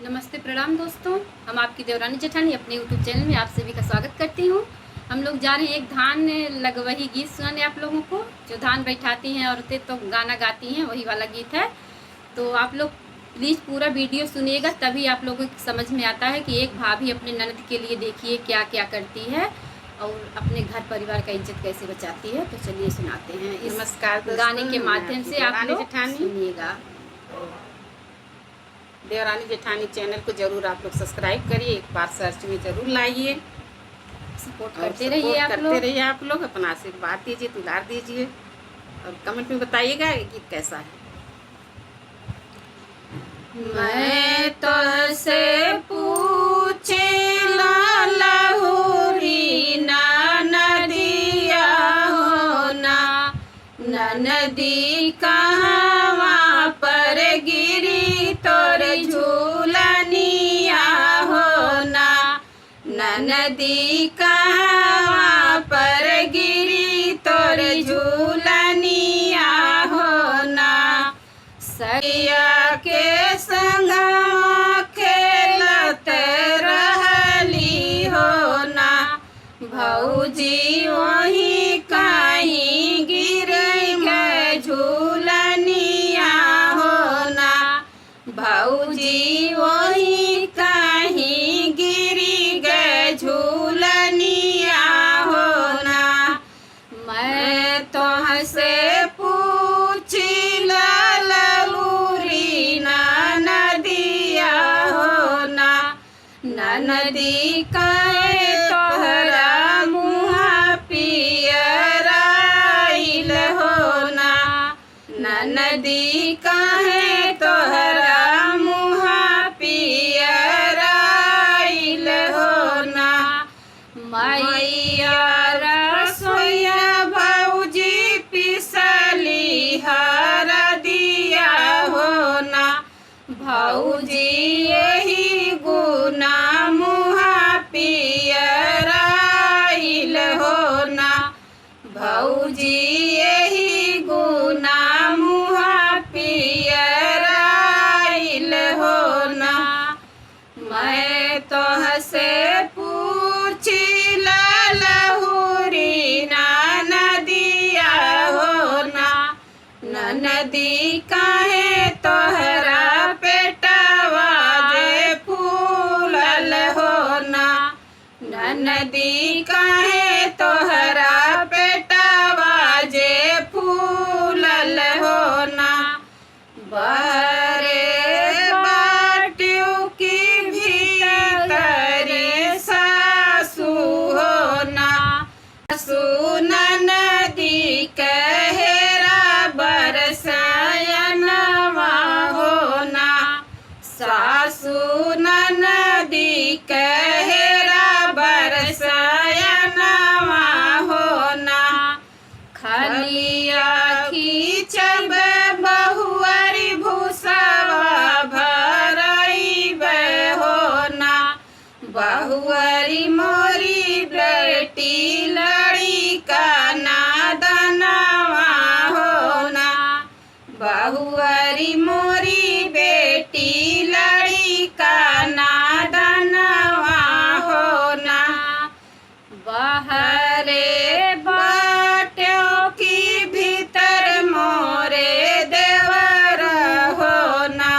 नमस्ते प्रणाम दोस्तों। हम आपकी देवरानी जेठानी अपने यूट्यूब चैनल में आप सभी का स्वागत करती हूँ। हम लोग जा रहे हैं एक धान लगवही गीत सुनाने आप लोगों को। जो धान बैठाती हैं औरतें तो गाना गाती हैं, वही वाला गीत है। तो आप लोग प्लीज़ पूरा वीडियो सुनिएगा, तभी आप लोगों को समझ में आता है कि एक भाभी अपने ननद के लिए देखिए क्या क्या करती है और अपने घर परिवार का इज्जत कैसे बचाती है। तो चलिए सुनाते हैं इस नमस्कार दोस्तों, गाने के माध्यम से आप लोग जेठानी सुनिएगा। देवरानी जेठानी चैनल को जरूर आप लोग सब्सक्राइब करिए, एक बार सर्च में जरूर लाइए, सपोर्ट और करते रहिए आप लोग अपना आशीर्वाद दीजिए, दुलार दीजिए और कमेंट में बताइएगा कि कैसा है। मैं तो से पूछे लहुरी ना नदिया हो ना, नदी कहाँ पर गिरी तोर झूलनिया हो ना, नदी कहाँ पर गिरी तोर झूलनिया हो ना। सैया के संग खेलत रहली हो ना, भौजी वहीं कहीं गिर गए झूलनिया हो ना, भौजी वहीं कहीं गिरी गए झूलनिया हो ना। मैं तो से पूछी ललूरी ना नदिया हो ना, नदी कहे तोहरा मुँह पियराइल हो ना, नदी कहे तोहरा मुँह पियराइल हो ना। मैया रसोईया भौजी पिसली हरदिया हो ना, भौजी यही गुना मुँह पियराइल हो ना, भौजी यही गुना मुँह पियराइल हो ना। मैं तो से पूछी लहुरी ना नदिया हो ना, नदी काहे तोहरा पेटवा जे फूलल हो ना, नदी काहे तोहरा पेटवा जे फूलल हो ना। बहरे बाटियों की भीतरे सासू हो ना, सासू नदी कहेरा बरसायनवा हो ना, सासू नदी कहेरा बरसायनवा हो ना। खलिया खींचब बहुअरी भूसवा भरइब हो ना, बहुअरी मोरी बेटी लड़ी का नादनवा हो ना, बहुअरी मोरी बेटी लड़ी का नादनवा हो ना। बहरे बाटियों की भीतर मोरे देवर हो ना,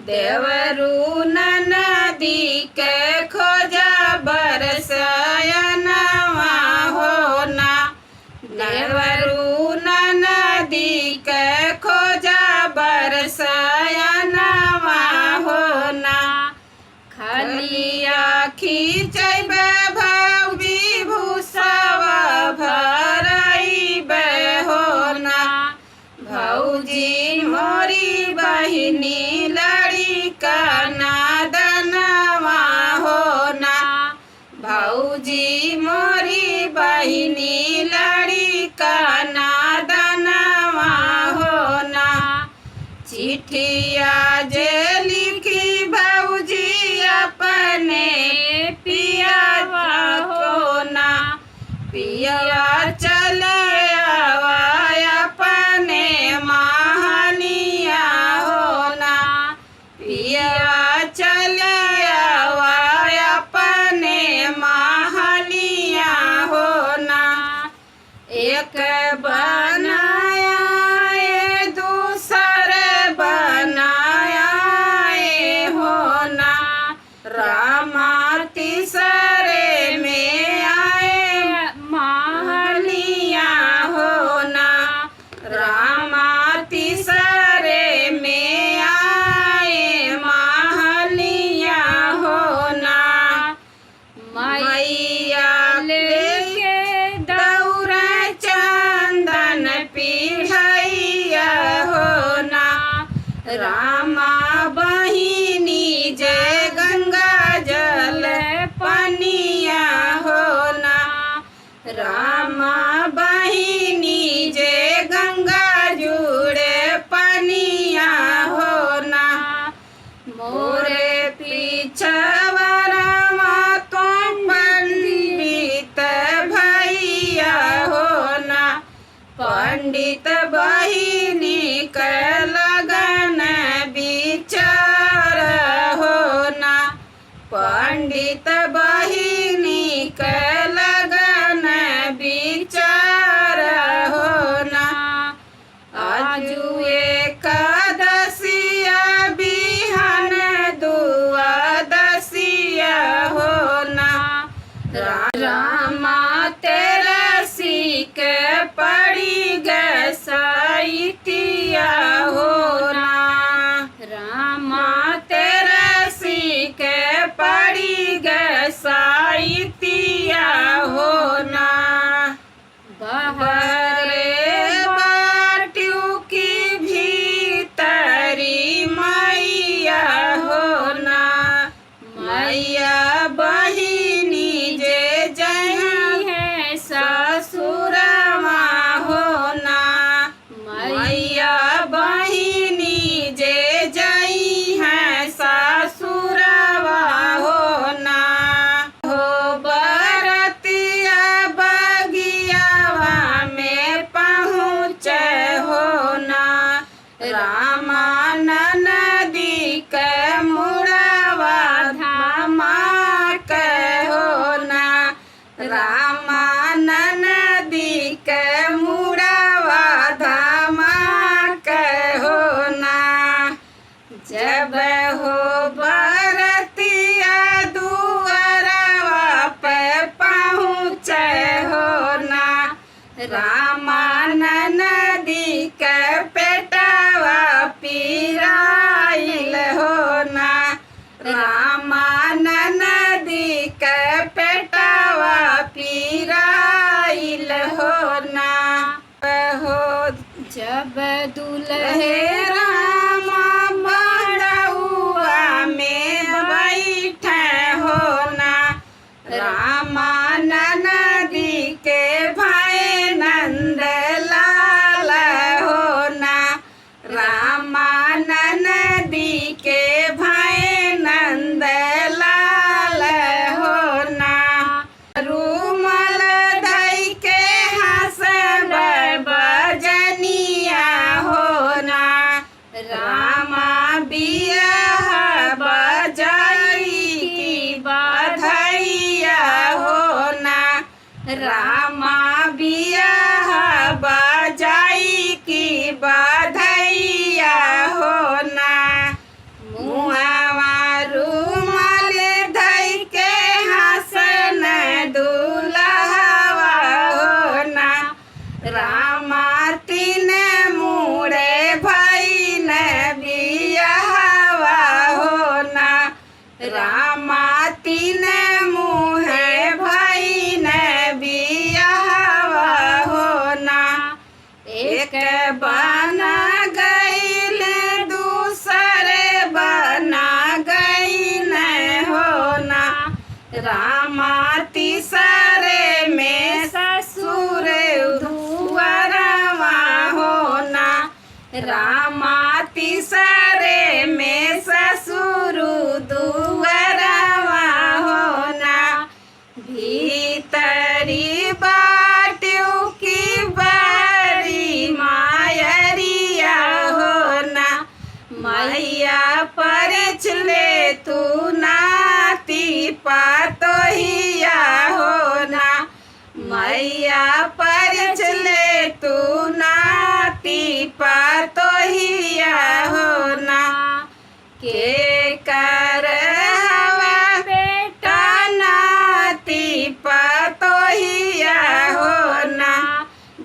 देवरू नदी के खोजा बरसायनवा हो ना, देवरू नदी के खोजा बरसायनवा हो ना। खलिया खींचब भौजी भूसवा भरइब हो ना, भौजी मोरी बहिनी लड़ी का नादनवा हो ना, भौजी मोरी बहिनी लड़ी का नादनवा हो ना। चिट्ठिया जे लिखी भौजी अपने पियावा हो ना, पिया चले आवा अपने महनिया हो ना, पिया चल रामा बहिनी जय गंगा जल पनिया होना। रामा बहिनी जय गंगा जुड़े पनिया होना। मोरे पीछवरमा तुम पंडित भैया होना। पंडित बहिनी के लगन विचार होना। पंडित बहिनी के लगन विचार होना। आजू एकादशिया बिहान दुआदशिया होना। रामा तेरसी के पड़ी गए साइतिया होना। रामा तेरसी के पड़ी गए साइतिया होना। बहरे बाटू की भीतरी मैया होना। मैया बहिनी जे जही है ससुरमा होना। मैया बहिनी जे जही है ससुरवा होना। हो बरतिया बगियावा में पहुँच होना। रामा नदी के मुड़वा धामा के होना। रामा नदी के मुड़वा धामा के होना। जब हो बरतिया दुआरवा पे पहुँच होना। रामा नदी के पेटवा पिराइल होना। रामा नदी के पेटवा पिराइल होना। हो जब दुल्हे रामा बड़ुआ में बैठे होना। रामा नदी के भाई नंद लाल होना। रामा नदी के भाई नंद लाल होना। रूमाल धई के हंसब बजनिया होना। रामा बियाह बजाई की बधैया होना। रामा बियाह बजाई की बधैया होना। मुहावा रूमाल धई के हंसन दुल्हवा होना। रामा तीन मुड़े भाई न बियाहवा होना। रामा तीन मुहे भाई न बियाहवा होना। एक बना गईल दूसरे बना गईल होना। रामा तीसरे में ससुर दुआरवा होना। रामा तीसरे में ससुर दुआरवा होना। भीतरी बाटू की बड़ी मायरिया होना। मैया परछले तू नाती पातोहिया होना। मैया परछले तू नाती पातोहिया होना। के कर हवा बेटा नाती पातोहिया होना।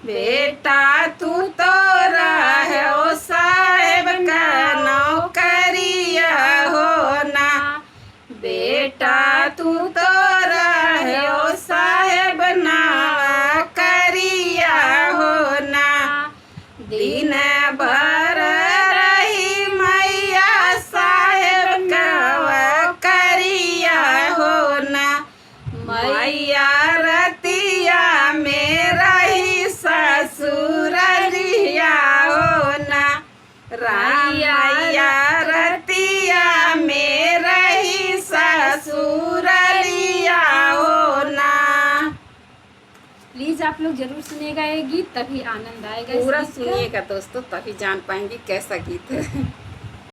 बेटा तू तो रहो साहेब का नौकरिया होना। बेटा तू तो रहो साहेब नौकरिया होना। दिन भर रही ससुर लिया हो ना। प्लीज आप लोग जरूर सुनिएगा ये गीत, तभी आनंद आएगा इस पूरा गीत का। सुनिएगा दोस्तों, तभी जान पाएंगे कैसा गीत है।